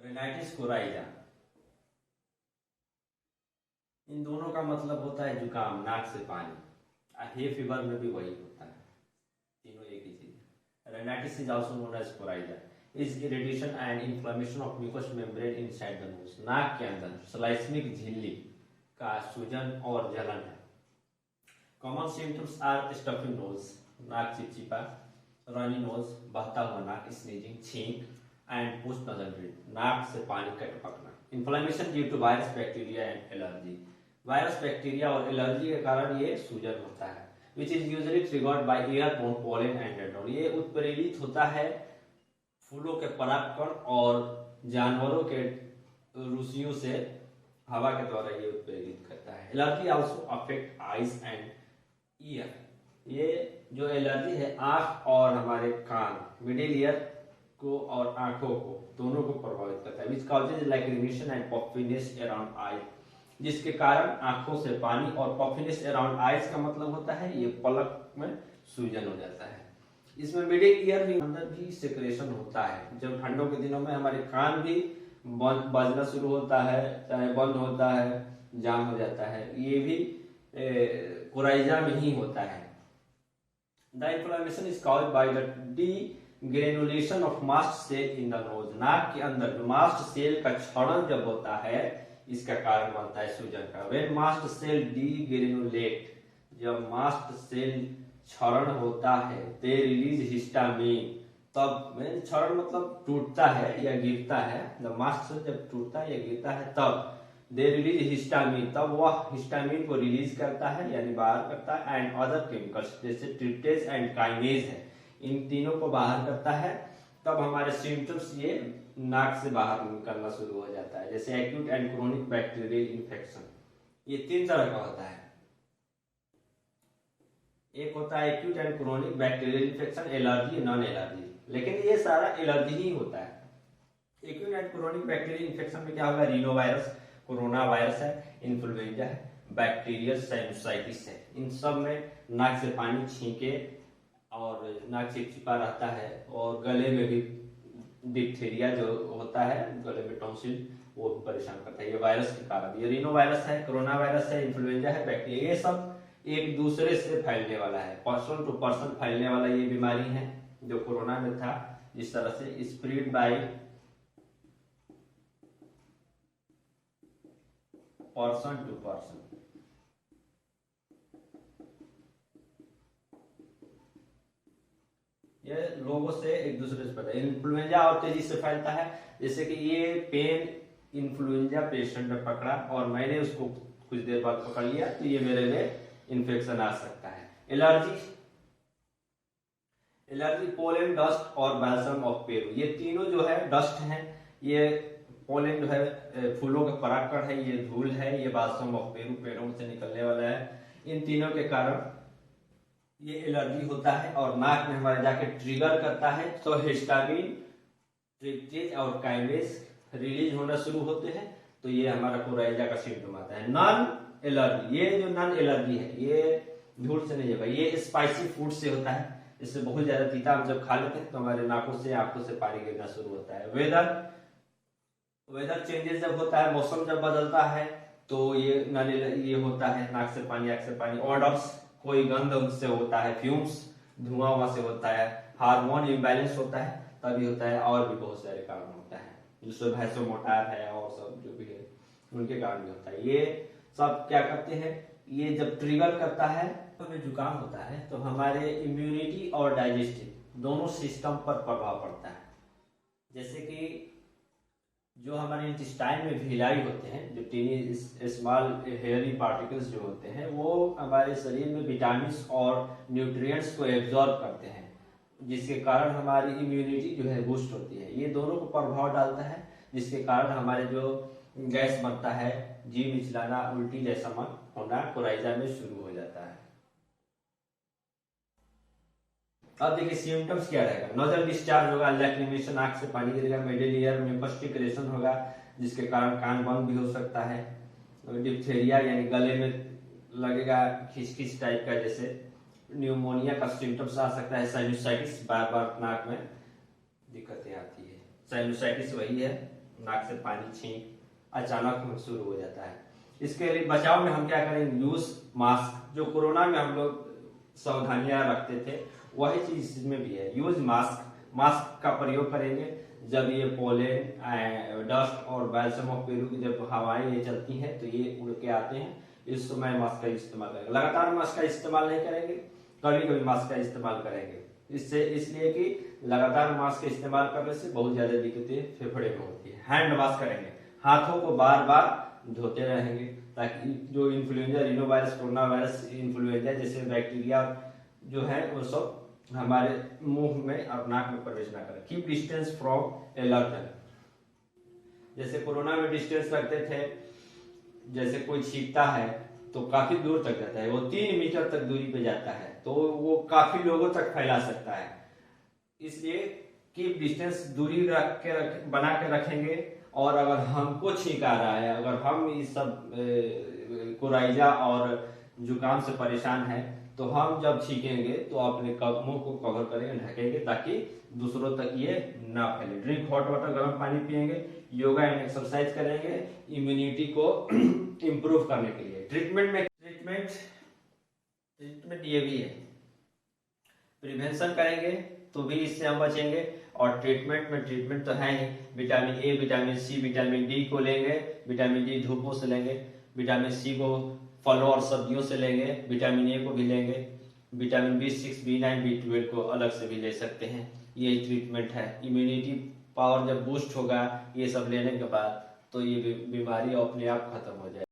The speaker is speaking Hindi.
रेनाइटिस कोराइजा, इन दोनों का मतलब होता है जुकाम, नाक से पानी। हे फीवर में भी वही होता है, तीनों एक ही चीज। Rhinitis is also known as coryza, is irritation and inflammation of mucous membrane inside the nose. नाक के अंदर स्लाइस्मिक झिल्ली का सूजन और जलन है। Common symptoms are stuffing nose, नाक चिपचिपा, रनी नोज, बहता हुआ नाक, स्नीजिंग, छींक, एंड पोस्ट नजल ब्लीड, नाक से पानी का टपकना। Inflammation due to virus, bacteria and allergy, virus, bacteria और एलर्जी के कारण ये सूजन होता है। Which is usually triggered by airborne pollen and dander, ये उत्प्रेरित होता है फूलों के परागकण और जानवरों के रुसियों से, हवा के द्वारा ये उत्प्रेरित करता है। Allergy also affect eyes and year, ये जो एलर्जी है आंख और हमारे कान, मिडिल ईयर को और आंखों को, दोनों को प्रभावित करता है। Which causes lacrimation and puffiness around I, जिसके कारण आंखों से पानी, और पफिनेस अराउंड आईज का मतलब होता है ये पलक में सूजन हो जाता है। इसमें मिडिल ईयर भी अंदर भी सिक्रेशन होता है। जब ठंडों के दिनों में हमारे कान भी बजना शुरू होता है, चाहे बंद होता है, जाम हो जाता है, ये भी कोराइजा में ही होता है। The inflammation is caused by the degranulation of mast cell in the nose, नाक के अंदर मास्ट सेल का क्षरण जब होता है, इसका कारण बनता है सूजन का। व्हेन मास्ट सेल डीग्रेनुलेट, जब मास्ट सेल क्षरण होता है, दे रिलीज हिस्टामिन, तब क्षरण मतलब टूटता है या गिरता है, जब मास्ट सेल जब टूटता है या गिरता है तब दे रिलीज हिस्टामिन, तब वह हिस्टामिन को रिलीज करता है यानी बाहर करता है, एंड अदर केमिकल्स जैसे ट्रिप्टेज एंड काइनेज है, इन तीनों को बाहर करता है। तब हमारे सिम्टम्स ये नाक से बाहर निकलना शुरू हो जाता है, जैसे acute and chronic bacterial infection. ये तीन तरह का होता है, एक होता है acute and chronic bacterial infection, allergy, non allergy, लेकिन ये सारा एलर्जी ही होता है। Acute and chronic bacterial infection में क्या होगा, रीनो वायरस, कोरोना वायरस है, इन्फ्लुएंजा है, बैक्टीरियल साइनोसाइटिस है, इन सब में नाक से पानी छींके और नाक चिपचिपा रहता है, और गले में भी डिप्थीरिया जो होता है, गले में टॉन्सिल, वो भी परेशान करता है, ये वायरस के कारण। ये रीनो वायरस है, कोरोना वायरस है, इन्फ्लुएंजा है, बैक्टीरिया, ये सब एक दूसरे से फैलने वाला है, पर्सन टू पर्सन फैलने वाला ये बीमारी है। जो कोरोना में था, जिस तरह से spread by person to person, ये लोगों से एक दूसरे से फैलता है। इन्फ्लुएंजा और तेजी से फैलता है, जैसे कि ये पेन इन्फ्लुएंजा पेशेंट ने पकड़ा और मैंने उसको कुछ देर बाद पकड़ लिया, तो ये मेरे में इन्फेक्शन आ सकता है। एलर्जी, एलर्जी पोलन, डस्ट और बैल्सम ऑफ पेरू, ये तीनों जो है डस्ट है, ये पोलन जो है फूलों का परागकण है, ये धूल है, ये बैल्सम ऑफ पेरू पेड़ों से निकलने वाला है। इन तीनों के कारण ये एलर्जी होता है और नाक में हमारे जाके ट्रिगर करता है, तो हिस्टामिन, ट्रिप्टेज और काइनेज रिलीज होना शुरू होते हैं, तो ये हमारा कोराइजा का सिम्टम आता है। नॉन एलर्जी, ये जो नॉन एलर्जी है ये धूल से नहीं होगा, ये स्पाइसी फूड से होता है, इससे बहुत ज्यादा तीता हम जब खा लेते हैं तो हमारे नाकों से आंखों से पानी गिरना शुरू होता है। वेदर चेंजेस जब होता है, मौसम जब बदलता है, तो ये होता है, नाक से पानी, आंख से पानी। ऑर्डर्स, कोई गंध से होता है, फ्यूम्स, धुआं से होता है, हार्मोन इम्बैलेंस होता है तभी होता है, और भी बहुत सारे कारण होता है, जिससे भैंसोमोटार है और सब जो भी है उनके कारण भी होता है। ये सब क्या करते हैं, ये जब ट्रिगर करता है तो हमें जुकाम होता है, तो हमारे इम्यूनिटी और डाइजेस्टिव दोनों सिस्टम पर प्रभाव पड़ता है। जैसे कि जो हमारे इंटेस्टाइन में विलाई होते हैं, जो टीनी स्मॉल हेयरी पार्टिकल्स जो होते हैं, वो हमारे शरीर में विटामिन और न्यूट्रिएंट्स को एब्जॉर्ब करते हैं, जिसके कारण हमारी इम्यूनिटी जो है बूस्ट होती है। ये दोनों को प्रभाव डालता है, जिसके कारण हमारे जो गैस बनता है, जी मिचलाना, उल्टी जैसा मन होना कोराइजा में शुरू हो जाता है। अब देखिए सिम्टम्स क्या रहेगा, नोजल डिस्चार्ज होगा, लैक्रिमेशन, आंख से पानी गिरेगा, मिडिल ईयर में पस्टिक्रेशन होगा, जिसके कारण कान बंद भी हो सकता है, डिप्थेरिया यानी गले में लगेगा खिसखिस टाइप का, जैसे न्यूमोनिया का सिम्टम्स आ सकता है, साइनोसाइटिस, बार बार नाक में दिक्कतें आती है, साइनोसाइटिस वही है नाक से पानी छींक अचानक शुरू हो जाता है। इसके लिए बचाव में हम क्या करेंगे, यूज मास्क। जो कोरोना में हम लोग सावधानियां रखते थे वही चीज इसमें भी है, यूज मास्क। मास्क का प्रयोग करेंगे जब ये पोलन डस्ट और बैल्सम ऑफ पेरू की जब हवाएं ये चलती हैं तो ये उड़ के आते हैं, इस समय मास्क का इस्तेमाल करेंगे। लगातार मास्क का इस्तेमाल नहीं करेंगे, कभी कभी मास्क का इस्तेमाल करेंगे। इससे इसलिए कि लगातार मास्क का इस्तेमाल करने से बहुत ज्यादा दिक्कतें फेफड़े में होती है। हैंड वॉश करेंगे, हाथों को बार बार धोते रहेंगे ताकि जो influenza, rhinovirus, corona virus, influenza जैसे बैक्टीरिया जो है वो सब हमारे मुंह में और नाक में प्रवेश ना करें। कीप डिस्टेंस फ्रॉम एलर्जन, जैसे कोरोना में डिस्टेंस रखते थे, जैसे कोई छींकता है तो काफी दूर तक जाता है, वो 3 मीटर तक दूरी पे जाता है तो वो काफी लोगों तक फैला सकता है। इसलिए कीप डिस्टेंस, दूरी बना के रखेंगे। और अगर हमको छींक आ रहा है, अगर हम इस सब कोराइजा और जुकाम से परेशान है तो हम जब छींकेंगे तो अपने मुंह को कवर करेंगे, ढकेंगे ताकि दूसरों तक ये ना फैले। ड्रिंक हॉट वाटर, गर्म पानी पिएंगे, योगा एंड एक्सरसाइज करेंगे इम्यूनिटी को इम्प्रूव करने के लिए। ट्रीटमेंट ये भी है, प्रिवेंशन करेंगे तो भी इससे हम बचेंगे। और ट्रीटमेंट तो है ही, vitamin A, vitamin C, vitamin D को लेंगे। विटामिन डी धूपों से लेंगे, विटामिन सी को फलों और सब्जियों से लेंगे, विटामिन ए को भी लेंगे, विटामिन B6, B9, B12 को अलग से भी ले सकते हैं। ये ट्रीटमेंट है। इम्यूनिटी पावर जब बूस्ट होगा ये सब लेने के बाद तो ये बीमारी अपने आप खत्म हो जाएगी।